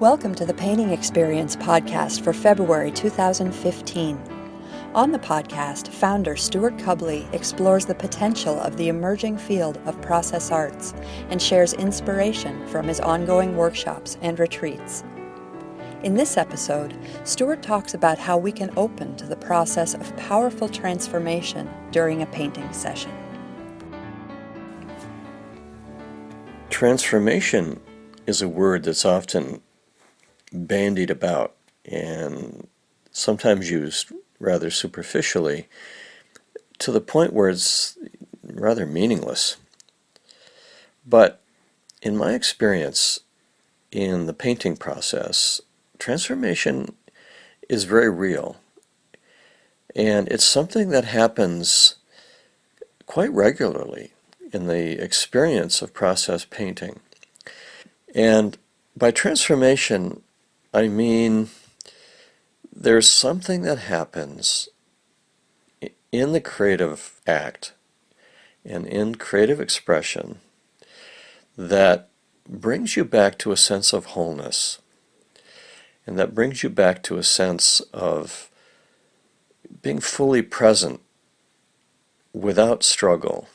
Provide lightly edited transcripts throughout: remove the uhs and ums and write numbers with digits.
Welcome to the Painting Experience podcast for February 2015. On the podcast, founder Stewart Cubley explores the potential of the emerging field of process arts and shares inspiration from his ongoing workshops and retreats. In this episode, Stewart talks about how we can open to the process of powerful transformation during a painting session. Transformation is a word that's often bandied about and sometimes used rather superficially to the point where it's rather meaningless. But in my experience in the painting process, transformation is very real, and it's something that happens quite regularly in the experience of process painting. And by transformation, I mean there's something that happens in the creative act and in creative expression that brings you back to a sense of wholeness, and that brings you back to a sense of being fully present without struggle,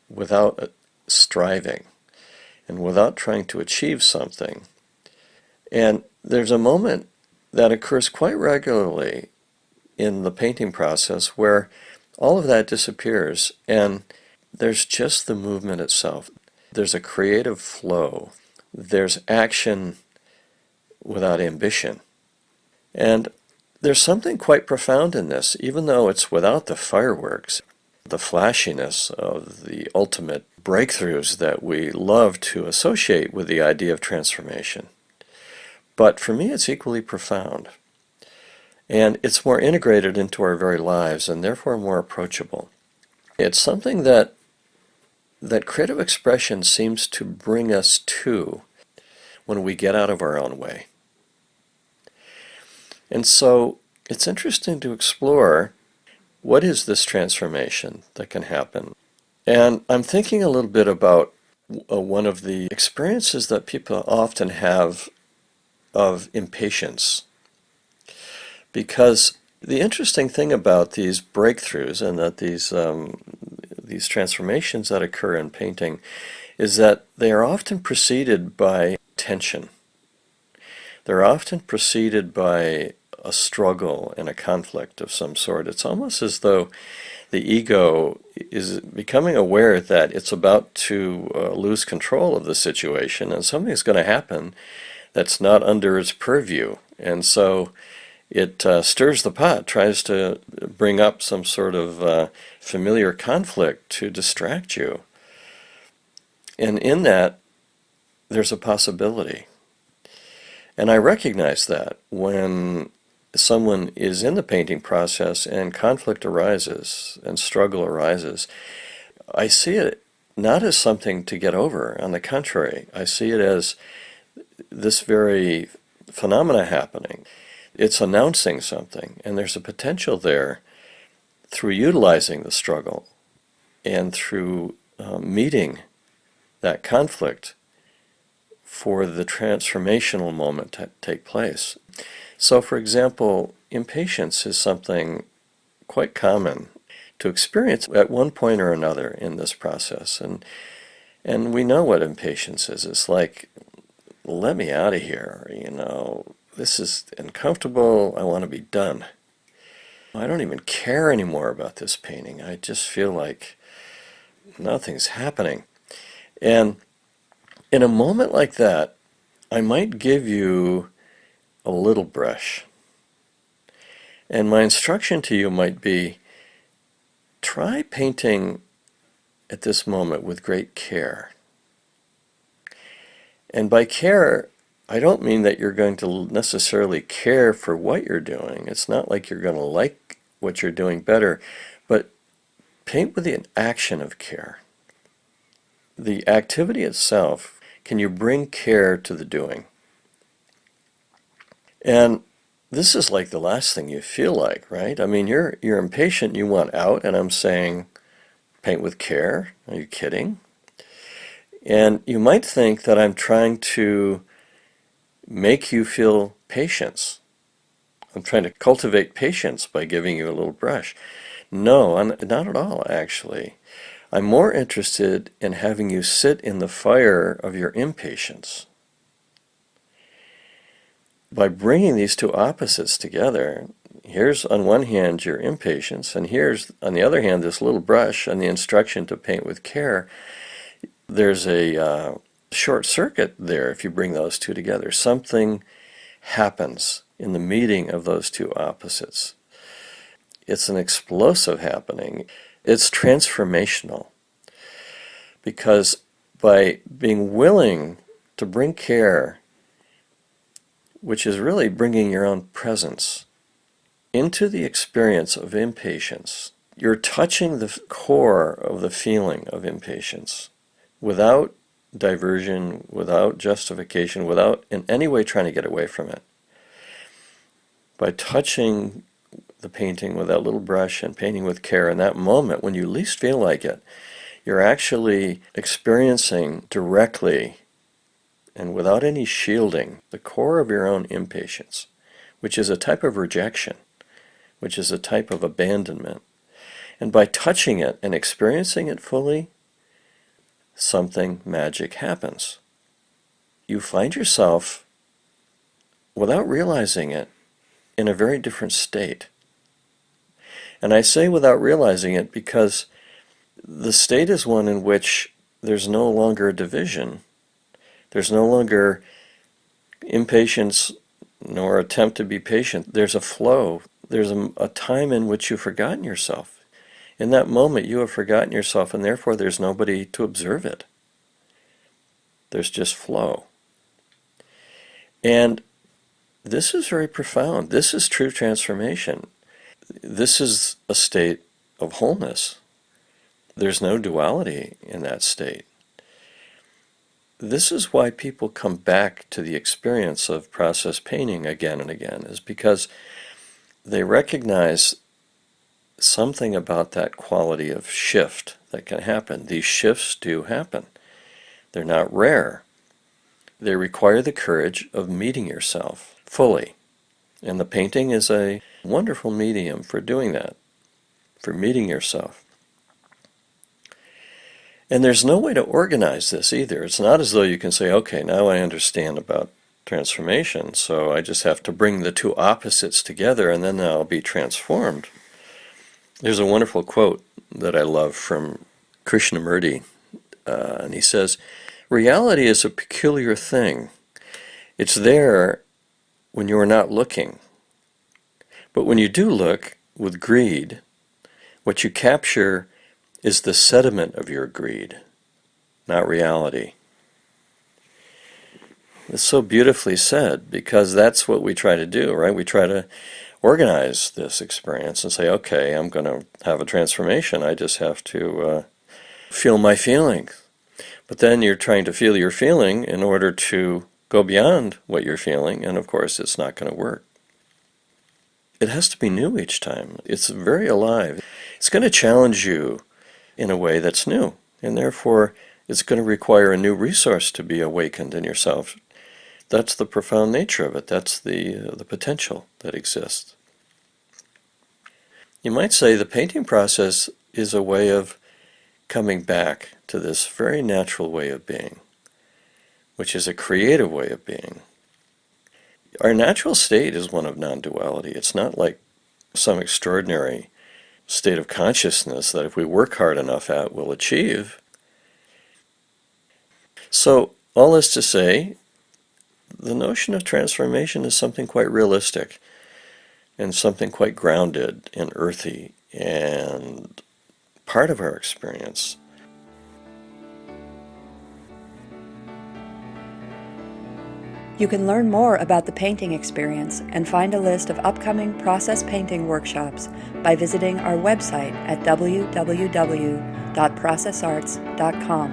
without striving, and without trying to achieve something. And there's a moment that occurs quite regularly in the painting process where all of that disappears and there's just the movement itself. There's a creative flow. There's action without ambition. And there's something quite profound in this, even though it's without the fireworks, the flashiness of the ultimate breakthroughs that we love to associate with the idea of transformation. But for me, it's equally profound. And it's more integrated into our very lives and therefore more approachable. It's something that creative expression seems to bring us to when we get out of our own way. And so it's interesting to explore what is this transformation that can happen. And I'm thinking a little bit about one of the experiences that people often have of impatience. Because the interesting thing about these breakthroughs and that these transformations that occur in painting is that they are often preceded by tension. They're often preceded by a struggle and a conflict of some sort. It's almost as though the ego is becoming aware that it's about to lose control of the situation and something's going to happen that's not under its purview. And so it stirs the pot, tries to bring up some sort of familiar conflict to distract you. And in that, there's a possibility. And I recognize that when someone is in the painting process and conflict arises and struggle arises, I see it not as something to get over. On the contrary, I see it as this very phenomena happening. It's announcing something, and there's a potential there through utilizing the struggle and through meeting that conflict for the transformational moment to take place. So, for example, impatience is something quite common to experience at one point or another in this process. And we know what impatience is. It's like, let me out of here, this is uncomfortable, I want to be done. I don't even care anymore about this painting. I just feel like nothing's happening. And in a moment like that, I might give you a little brush. And my instruction to you might be, try painting at this moment with great care. And by care, I don't mean that you're going to necessarily care for what you're doing. It's not like you're going to like what you're doing better, but paint with the action of care. The activity itself, can you bring care to the doing? And this is like the last thing you feel like, right? I mean, you're impatient, you want out, and I'm saying, paint with care. Are you kidding? And you might think that I'm trying to make you feel patience. I'm trying to cultivate patience by giving you a little brush. No, not at all, actually. I'm more interested in having you sit in the fire of your impatience. By bringing these two opposites together, here's on one hand your impatience, and here's on the other hand this little brush and the instruction to paint with care. There's a short circuit there if you bring those two together. Something happens in the meeting of those two opposites. It's an explosive happening. It's transformational. Because by being willing to bring care, which is really bringing your own presence into the experience of impatience, you're touching the core of the feeling of impatience without diversion, without justification, without in any way trying to get away from it. By touching the painting with that little brush and painting with care in that moment when you least feel like it, you're actually experiencing directly and without any shielding the core of your own impatience, which is a type of rejection, which is a type of abandonment. And by touching it and experiencing it fully, something magic happens. You find yourself, without realizing it, in a very different state. And I say without realizing it because the state is one in which there's no longer a division. There's no longer impatience nor attempt to be patient. There's a flow. There's a time in which you've forgotten yourself. In that moment, you have forgotten yourself, and therefore there's nobody to observe it. There's just flow. And this is very profound. This is true transformation. This is a state of wholeness. There's no duality in that state. This is why people come back to the experience of process painting again and again, is because they recognize something about that quality of shift that can happen. These shifts do happen. They're not rare. They require the courage of meeting yourself fully. And the painting is a wonderful medium for doing that, for meeting yourself. And there's no way to organize this either. It's not as though you can say, okay, now I understand about transformation, so I just have to bring the two opposites together and then I'll be transformed. There's a wonderful quote that I love from Krishnamurti, and he says, reality is a peculiar thing. It's there when you are not looking. But when you do look with greed, what you capture is the sediment of your greed, not reality. It's so beautifully said, because that's what we try to do, right? We try to organize this experience and say, okay, I'm going to have a transformation. I just have to feel my feelings. But then you're trying to feel your feeling in order to go beyond what you're feeling, and of course it's not going to work. It has to be new each time. It's very alive. It's going to challenge you in a way that's new, and therefore it's going to require a new resource to be awakened in yourself. That's the profound nature of it. That's the potential that exists. You might say the painting process is a way of coming back to this very natural way of being, which is a creative way of being. Our natural state is one of non-duality. It's not like some extraordinary state of consciousness that if we work hard enough at, we'll achieve. So, all this to say, the notion of transformation is something quite realistic and something quite grounded and earthy and part of our experience. You can learn more about the painting experience and find a list of upcoming process painting workshops by visiting our website at www.processarts.com.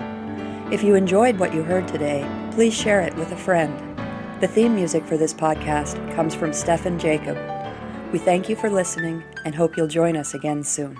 If you enjoyed what you heard today, please share it with a friend. The theme music for this podcast comes from Stefan Jacob. We thank you for listening and hope you'll join us again soon.